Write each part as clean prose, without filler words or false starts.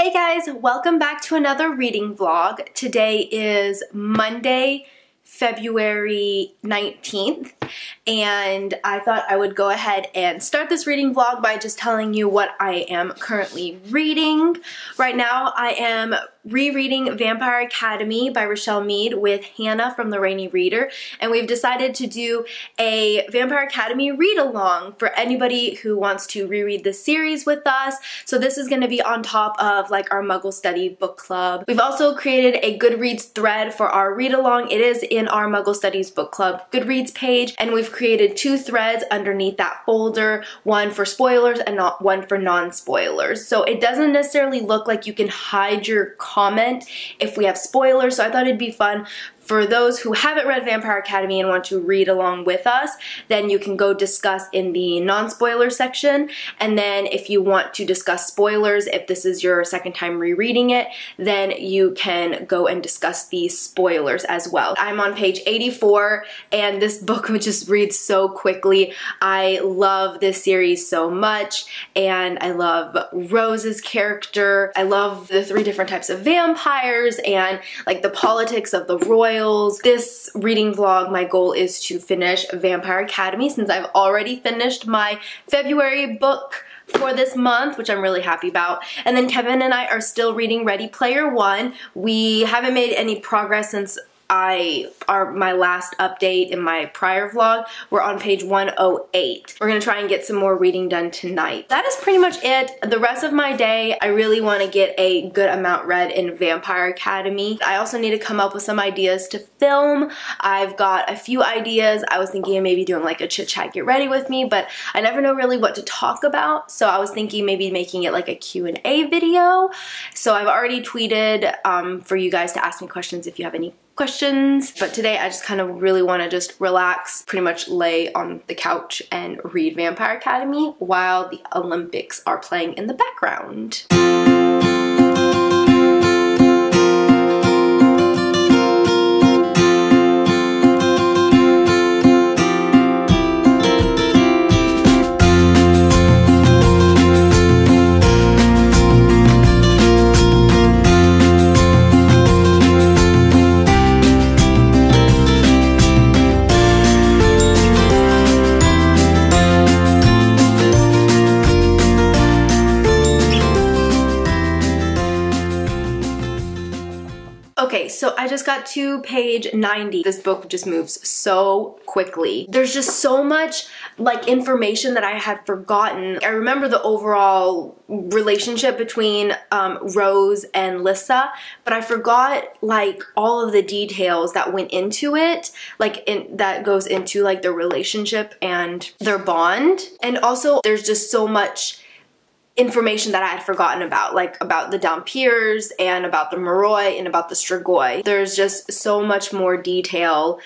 Hey guys, welcome back to another reading vlog. Today is Monday, February 19th, and I thought I would go ahead and start this reading vlog by just telling you what I am currently reading. Right now I am rereading Vampire Academy by Richelle Mead with Hannah from The Rainy Reader, and we've decided to do a Vampire Academy read-along for anybody who wants to reread the series with us. So this is going to be on top of like our Muggle Studies Book Club. We've also created a Goodreads thread for our read-along. It is in our Muggle Studies Book Club Goodreads page, and we've created two threads underneath that folder, one for spoilers and one for non-spoilers. So it doesn't necessarily look like you can hide your comment if we have spoilers, so I thought it'd be fun for those who haven't read Vampire Academy and want to read along with us. Then you can go discuss in the non-spoiler section, and then if you want to discuss spoilers, if this is your second time rereading it, then you can go and discuss the spoilers as well. I'm on page 84, and this book just reads so quickly. I love this series so much, and I love Rose's character. I love the three different types of vampires and like the politics of the royals. This reading vlog, my goal is to finish Vampire Academy since I've already finished my February book for this month, which I'm really happy about. And then Kevin and I are still reading Ready Player One. We haven't made any progress since my last update in my prior vlog. We're on page 108. We're gonna try and get some more reading done tonight. That is pretty much it. The rest of my day, I really want to get a good amount read in Vampire Academy. I also need to come up with some ideas to film. I've got a few ideas. I was thinking of maybe doing like a chit chat get ready with me, but I never know really what to talk about. So I was thinking maybe making it like a Q&A video. So I've already tweeted for you guys to ask me questions if you have any questions, but today I just kind of really want to just relax, pretty much lay on the couch and read Vampire Academy while the Olympics are playing in the background. Okay, so I just got to page 90. This book just moves so quickly. There's just so much like information that I had forgotten. I remember the overall relationship between Rose and Lissa, but I forgot like all of the details that went into it, like that goes into like their relationship and their bond. And also there's just so much information that I had forgotten about, like about the Dampiers and about the Moroi and about the Strigoi. There's just so much more detail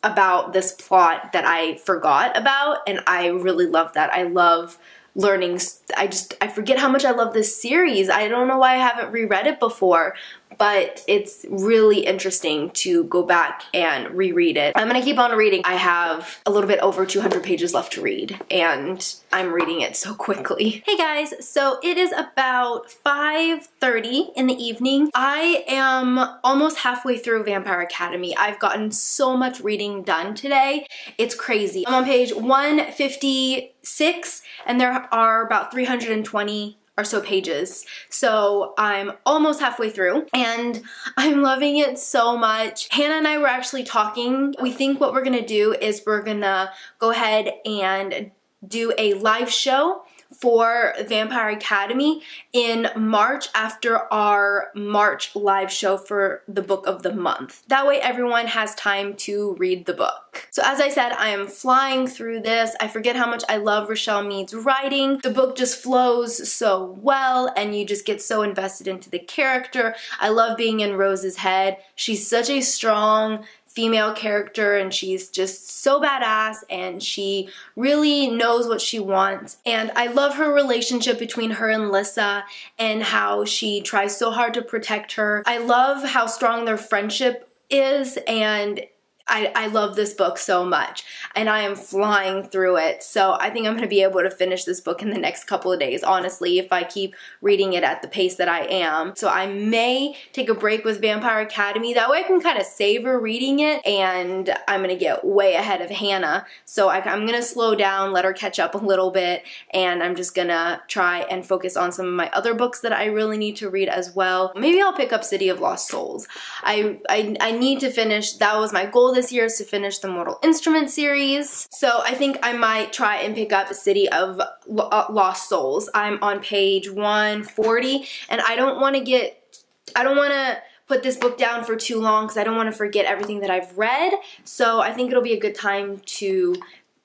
about this plot that I forgot about, and I really love that. I love learning. I forget how much I love this series. I don't know why I haven't reread it before, but it's really interesting to go back and reread it. I'm gonna keep on reading. I have a little bit over 200 pages left to read, and I'm reading it so quickly. Hey guys, so it is about 5:30 in the evening. I am almost halfway through Vampire Academy. I've gotten so much reading done today. It's crazy. I'm on page 156, and there are about 320 or so pages. So I'm almost halfway through and I'm loving it so much. Hannah and I were actually talking. We think what we're gonna do is we're gonna go ahead and do a live show for Vampire Academy in March after our March live show for the book of the month. That way everyone has time to read the book. So as I said, I am flying through this. I forget how much I love Richelle Mead's writing. The book just flows so well and you just get so invested into the character. I love being in Rose's head. She's such a strong female character and she's just so badass and she really knows what she wants. And I love her relationship between her and Lissa and how she tries so hard to protect her. I love how strong their friendship is, and I love this book so much, and I am flying through it, so I think I'm going to be able to finish this book in the next couple of days, honestly, if I keep reading it at the pace that I am. So I may take a break with Vampire Academy, that way I can kind of savor reading it, and I'm going to get way ahead of Hannah, so I'm going to slow down, let her catch up a little bit, and I'm just going to try and focus on some of my other books that I really need to read as well. Maybe I'll pick up City of Lost Souls. I need to finish, that was my goal this year, is to finish the Mortal Instruments series. So I think I might try and pick up City of Lost Souls. I'm on page 140, and I don't want to put this book down for too long because I don't want to forget everything that I've read. So I think it'll be a good time to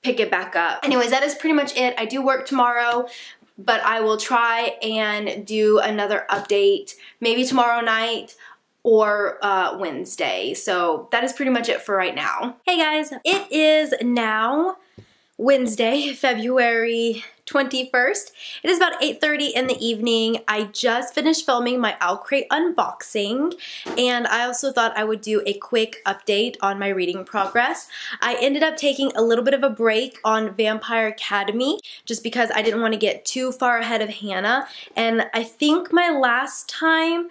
pick it back up. Anyways, that is pretty much it. I do work tomorrow, but I will try and do another update maybe tomorrow night or Wednesday. So that is pretty much it for right now. Hey guys, it is now Wednesday, February 21st. It is about 8:30 in the evening. I just finished filming my Owlcrate unboxing, and I also thought I would do a quick update on my reading progress. I ended up taking a little bit of a break on Vampire Academy just because I didn't want to get too far ahead of Hannah, and I think my last time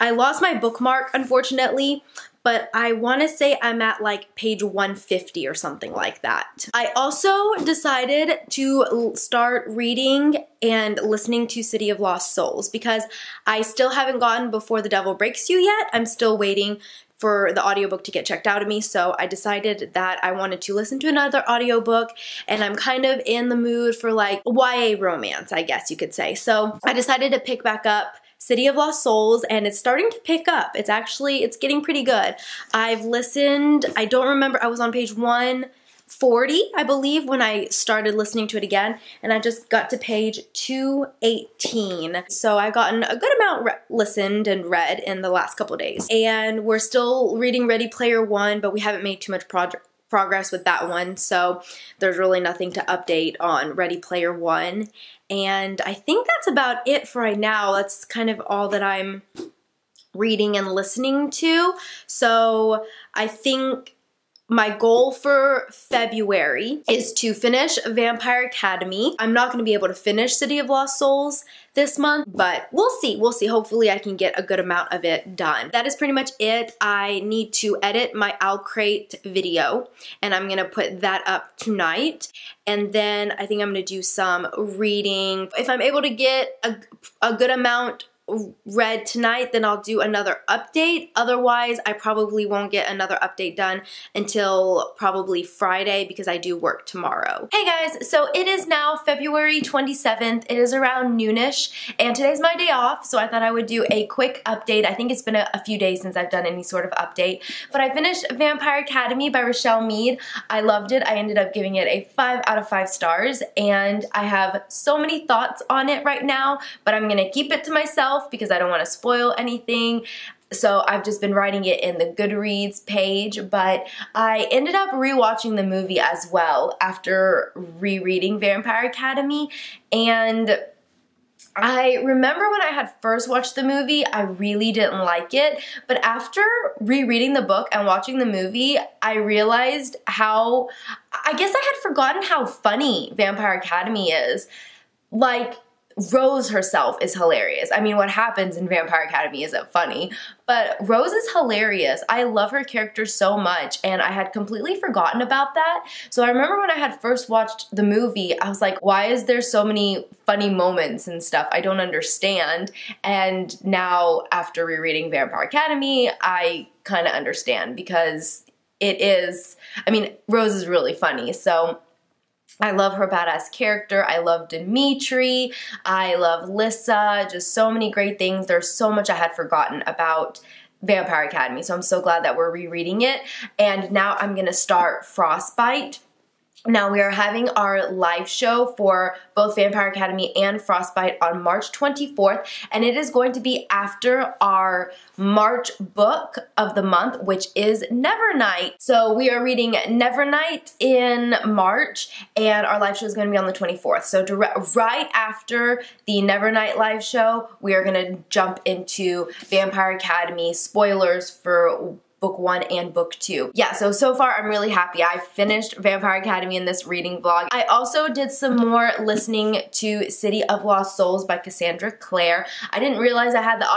I lost my bookmark, unfortunately, but I want to say I'm at like page 150 or something like that. I also decided to start reading and listening to City of Lost Souls because I still haven't gotten Before the Devil Breaks You yet. I'm still waiting for the audiobook to get checked out of me, so I decided that I wanted to listen to another audiobook, and I'm kind of in the mood for like YA romance, I guess you could say. So I decided to pick back up City of Lost Souls, and it's starting to pick up. It's getting pretty good. I've listened, I don't remember, I was on page 140, I believe, when I started listening to it again, and I just got to page 218. So I've gotten a good amount listened and read in the last couple days. And we're still reading Ready Player One, but we haven't made too much progress with that one, so there's really nothing to update on Ready Player One. And I think that's about it for right now. That's kind of all that I'm reading and listening to. So I think my goal for February is to finish Vampire Academy. I'm not going to be able to finish City of Lost Souls this month, but we'll see. We'll see. Hopefully I can get a good amount of it done. That is pretty much it. I need to edit my Owlcrate video, and I'm going to put that up tonight. And then I think I'm going to do some reading. If I'm able to get a good amount read tonight, then I'll do another update. Otherwise, I probably won't get another update done until probably Friday because I do work tomorrow. Hey guys, so it is now February 27th. It is around noonish, and today's my day off, so I thought I would do a quick update. I think it's been a few days since I've done any sort of update, but I finished Vampire Academy by Rochelle Mead. I loved it. I ended up giving it a 5 out of 5 stars, and I have so many thoughts on it right now, but I'm gonna keep it to myself because I don't want to spoil anything. So I've just been writing it in the Goodreads page, but I ended up rewatching the movie as well after rereading Vampire Academy, and I remember when I had first watched the movie, I really didn't like it, but after rereading the book and watching the movie, I realized how, I guess I had forgotten how funny Vampire Academy is. Like, Rose herself is hilarious. I mean, what happens in Vampire Academy isn't funny, but Rose is hilarious. I love her character so much, and I had completely forgotten about that. So I remember when I had first watched the movie, I was like, why is there so many funny moments and stuff? I don't understand. And now, after rereading Vampire Academy, I kind of understand because it is, I mean, Rose is really funny, so I love her badass character. I love Dimitri. I love Lissa. Just so many great things. There's so much I had forgotten about Vampire Academy, so I'm so glad that we're rereading it. And now I'm going to start Frostbite. Now we are having our live show for both Vampire Academy and Frostbite on March 24th, and it is going to be after our March book of the month, which is Nevernight. So we are reading Nevernight in March, and our live show is going to be on the 24th. So right after the Nevernight live show, we are going to jump into Vampire Academy spoilers for book 1 and book 2. Yeah, so far I'm really happy. I finished Vampire Academy in this reading vlog. I also did some more listening to City of Lost Souls by Cassandra Clare. I didn't realize I had the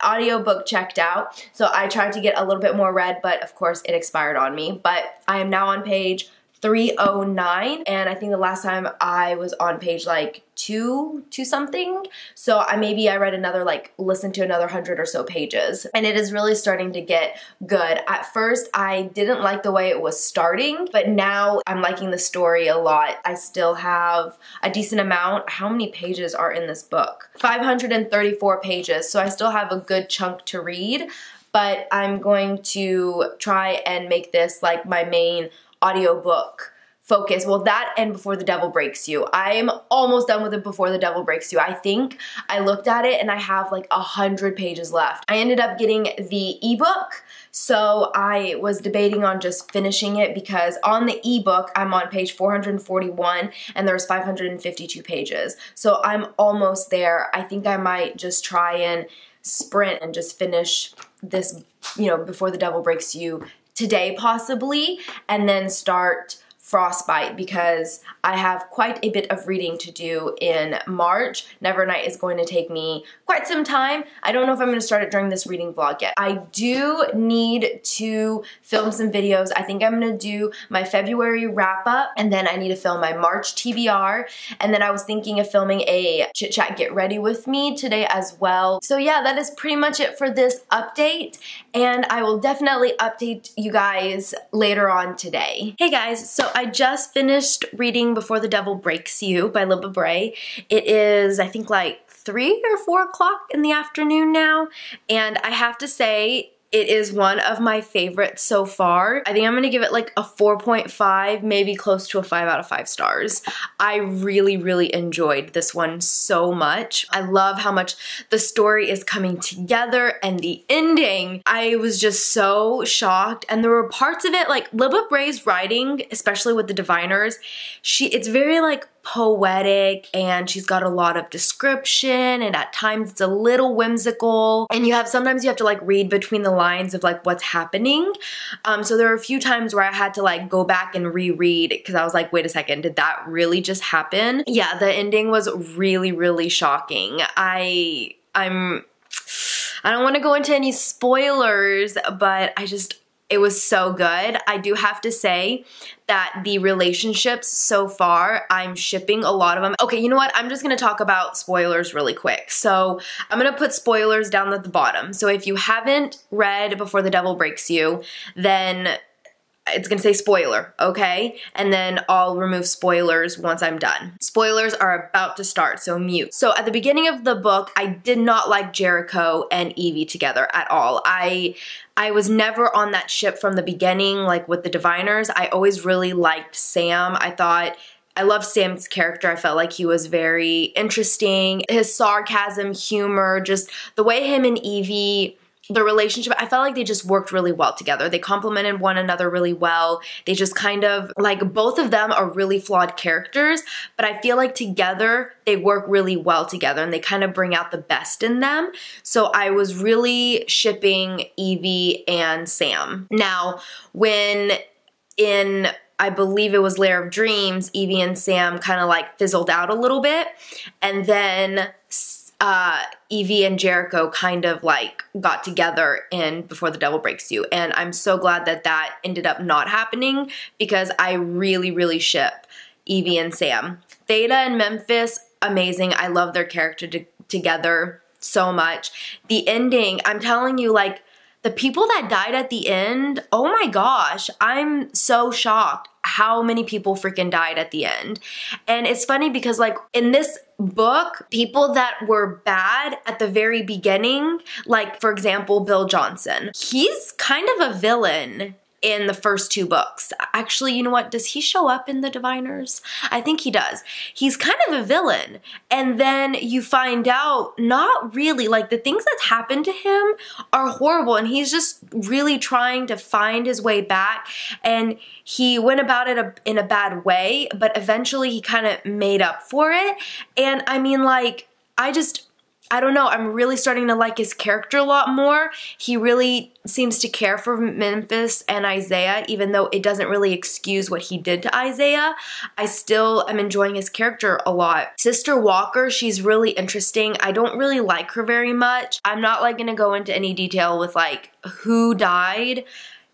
audiobook checked out, so I tried to get a little bit more read, but of course it expired on me. But I am now on page 309, and I think the last time I was on page like 2 something, so maybe I read another, like listened to another 100 or so pages, and it is really starting to get good. At first I didn't like the way it was starting, but now I'm liking the story a lot. I still have a decent amount. How many pages are in this book? 534 pages, so I still have a good chunk to read, but I'm going to try and make this like my main audiobook focus. Well, that and Before the Devil Breaks You. I'm almost done with it Before the Devil Breaks You. I think I looked at it and I have like 100 pages left. I ended up getting the ebook, so I was debating on just finishing it because on the ebook I'm on page 441 and there's 552 pages. So I'm almost there. I think I might just try and sprint and just finish this, you know, Before the Devil Breaks You today possibly, and then start Frostbite because I have quite a bit of reading to do in March. Nevernight is going to take me quite some time. I don't know if I'm going to start it during this reading vlog yet. I do need to film some videos. I think I'm going to do my February wrap up, and then I need to film my March TBR, and then I was thinking of filming a chit chat get ready with me today as well. So yeah, that is pretty much it for this update, and I will definitely update you guys later on today. Hey guys, so I just finished reading Before the Devil Breaks You by Libba Bray. It is, I think, like 3 or 4 o'clock in the afternoon now, and I have to say, it is one of my favorites so far. I think I'm gonna give it like a 4.5, maybe close to a 5 out of 5 stars. I really enjoyed this one so much. I love how much the story is coming together, and the ending, I was just so shocked. And there were parts of it, like Libba Bray's writing, especially with the diviners, it's very like poetic, and she's got a lot of description, and at times it's a little whimsical, and sometimes you have to like read between the lines of like what's happening. So there were a few times where I had to like go back and reread because I was like, wait a second, did that really just happen? Yeah, the ending was really shocking. I don't want to go into any spoilers, but it was so good. I do have to say that the relationships so far, I'm shipping a lot of them. Okay, you know what? I'm just gonna talk about spoilers really quick. So I'm gonna put spoilers down at the bottom. So if you haven't read Before the Devil Breaks You, then it's gonna say spoiler, okay? And then I'll remove spoilers once I'm done. Spoilers are about to start, so mute. So at the beginning of the book, I did not like Jericho and Evie together at all. I was never on that ship from the beginning, like with the diviners. I always really liked Sam. I loved Sam's character. I felt like he was very interesting. His sarcasm, humor, just the way him and Evie, the relationship, I felt like they just worked really well together. They complemented one another really well. They just kind of, like, both of them are really flawed characters, but I feel like together they work really well together, and they kind of bring out the best in them. So I was really shipping Evie and Sam. Now, when in, I believe it was Lair of Dreams, Evie and Sam kind of like fizzled out a little bit, and then Evie and Jericho kind of like got together in Before the Devil Breaks You, and I'm so glad that that ended up not happening because I really ship Evie and Sam. Theta and Memphis, amazing. I love their character together so much. The ending, I'm telling you, like, the people that died at the end, oh my gosh, I'm so shocked how many people freaking died at the end. And it's funny because, like, in this book, people that were bad at the very beginning, like, for example, Bill Johnson, he's kind of a villain in the first 2 books. Actually, you know what? Does he show up in the Diviners? I think he does. He's kind of a villain. And then you find out, not really, like, the things that's happened to him are horrible, and he's just really trying to find his way back, and he went about it in a bad way, but eventually he kind of made up for it. And I mean, like, I don't know, I'm really starting to like his character a lot more. He really seems to care for Memphis and Isaiah, even though it doesn't really excuse what he did to Isaiah. I still am enjoying his character a lot. Sister Walker, she's really interesting. I don't really like her very much. I'm not like gonna go into any detail with like who died,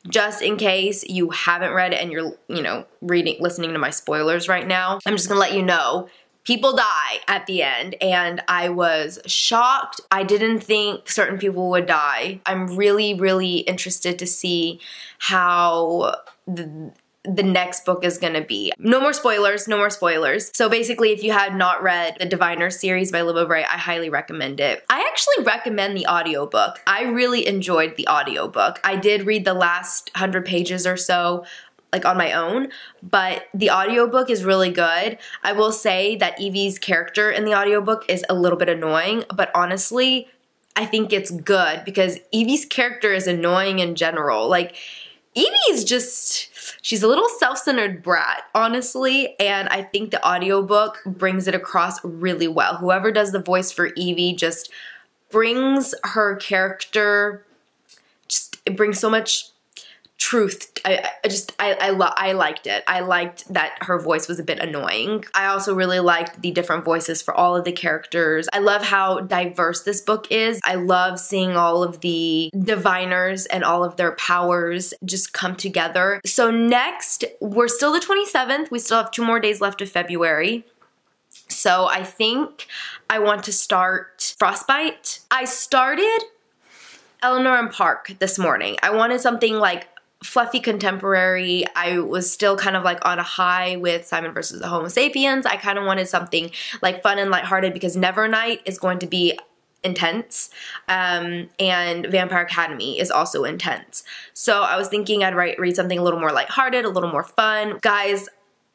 just in case you haven't read it and you're, you know, listening to my spoilers right now. I'm just gonna let you know. People die at the end, and I was shocked. I didn't think certain people would die. I'm really, really interested to see how the next book is gonna be. No more spoilers, no more spoilers. So basically, if you had not read the Diviners series by Libba Bray, I highly recommend it. I actually recommend the audiobook. I really enjoyed the audiobook. I did read the last 100 pages or so, like on my own, but the audiobook is really good. I will say that Evie's character in the audiobook is a little bit annoying, but honestly, I think it's good because Evie's character is annoying in general. Like, Evie's just, she's a little self-centered brat, honestly, and I think the audiobook brings it across really well. Whoever does the voice for Evie just brings her character, it brings so much truth. I liked it. I liked that her voice was a bit annoying. I also really liked the different voices for all of the characters. I love how diverse this book is. I love seeing all of the diviners and all of their powers just come together. So next, we're still the 27th. We still have 2 more days left of February. So I think I want to start Frostbite. I started Eleanor and Park this morning. I wanted something like fluffy contemporary. I was still kind of like on a high with Simon versus the Homo sapiens. I kind of wanted something like fun and lighthearted because Nevernight is going to be intense, and Vampire Academy is also intense. So I was thinking I'd read something a little more lighthearted, a little more fun. Guys,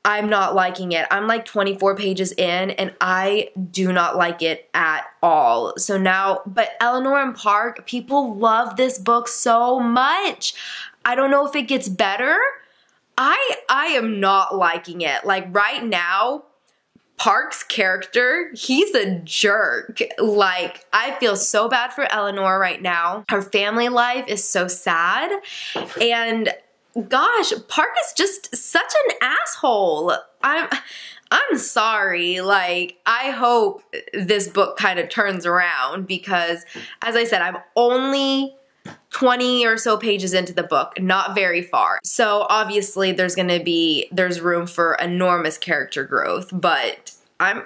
I'm not liking it. I'm like 24 pages in and I do not like it at all. So now, but Eleanor and Park, people love this book so much. I don't know if it gets better. I am not liking it. Like right now, Park's character, he's a jerk. Like, I feel so bad for Eleanor right now. Her family life is so sad. And gosh, Park is just such an asshole. I'm sorry. Like, I hope this book kind of turns around because, as I said, I'm only 20 or so pages into the book, not very far. So obviously there's room for enormous character growth, but I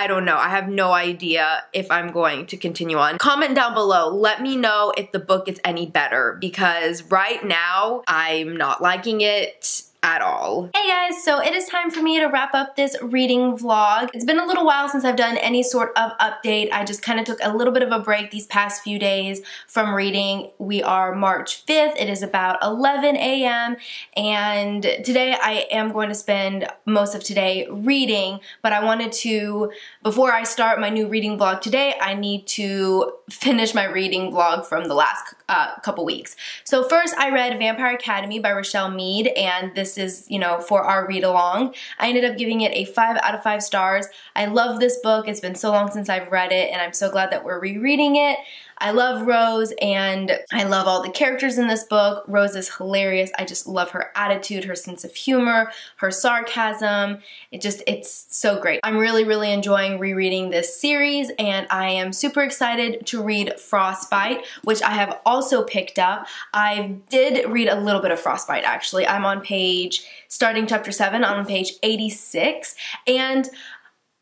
don't know. I have no idea if I'm going to continue on. Comment down below. Let me know if the book is any better because right now I'm not liking it at all. Hey guys, so it is time for me to wrap up this reading vlog. It's been a little while since I've done any sort of update. I just kind of took a little bit of a break these past few days from reading. We are March 5th. It is about 11 a.m. and today I am going to spend most of today reading, but I wanted to, before I start my new reading vlog today, I need to finish my reading vlog from the last couple weeks. So first I read Vampire Academy by Rochelle Mead, and this is, you know, for our read along. I ended up giving it a 5 out of 5 stars. I love this book. It's been so long since I've read it and I'm so glad that we're rereading it. I love Rose and I love all the characters in this book. Rose is hilarious. I just love her attitude, her sense of humor, her sarcasm. It's so great. I'm really, really enjoying rereading this series and I am super excited to read Frostbite, which I have also picked up. I did read a little bit of Frostbite actually. I'm on starting chapter 7, I'm on page 86, and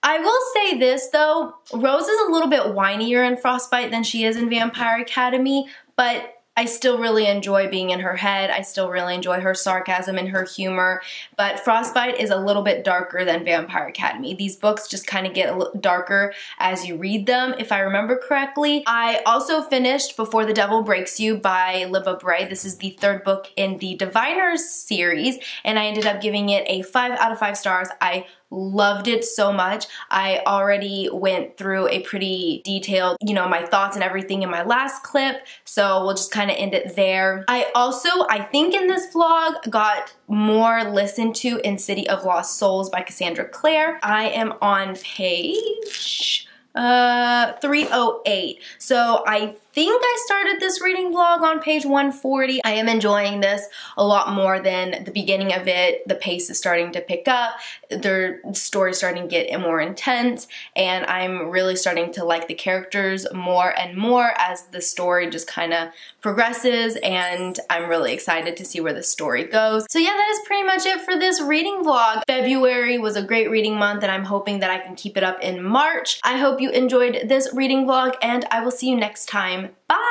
I will say this though, Rose is a little bit whinier in Frostbite than she is in Vampire Academy, but I still really enjoy being in her head. I still really enjoy her sarcasm and her humor, but Frostbite is a little bit darker than Vampire Academy. These books just kind of get a little darker as you read them, if I remember correctly. I also finished Before the Devil Breaks You by Libba Bray. This is the 3rd book in the Diviners series, and I ended up giving it a 5 out of 5 stars. I loved it so much. I already went through a pretty detailed, you know, my thoughts and everything in my last clip, so we'll just kind of end it there. I think in this vlog, got more listened to in City of Lost Souls by Cassandra Clare. I am on page 308. So I think I started this reading vlog on page 140. I am enjoying this a lot more than the beginning of it. The pace is starting to pick up, the story's starting to get more intense, and I'm really starting to like the characters more and more as the story just kind of progresses, and I'm really excited to see where the story goes. So yeah, that is pretty much it for this reading vlog. February was a great reading month, and I'm hoping that I can keep it up in March. I hope you enjoyed this reading vlog, and I will see you next time. Bye!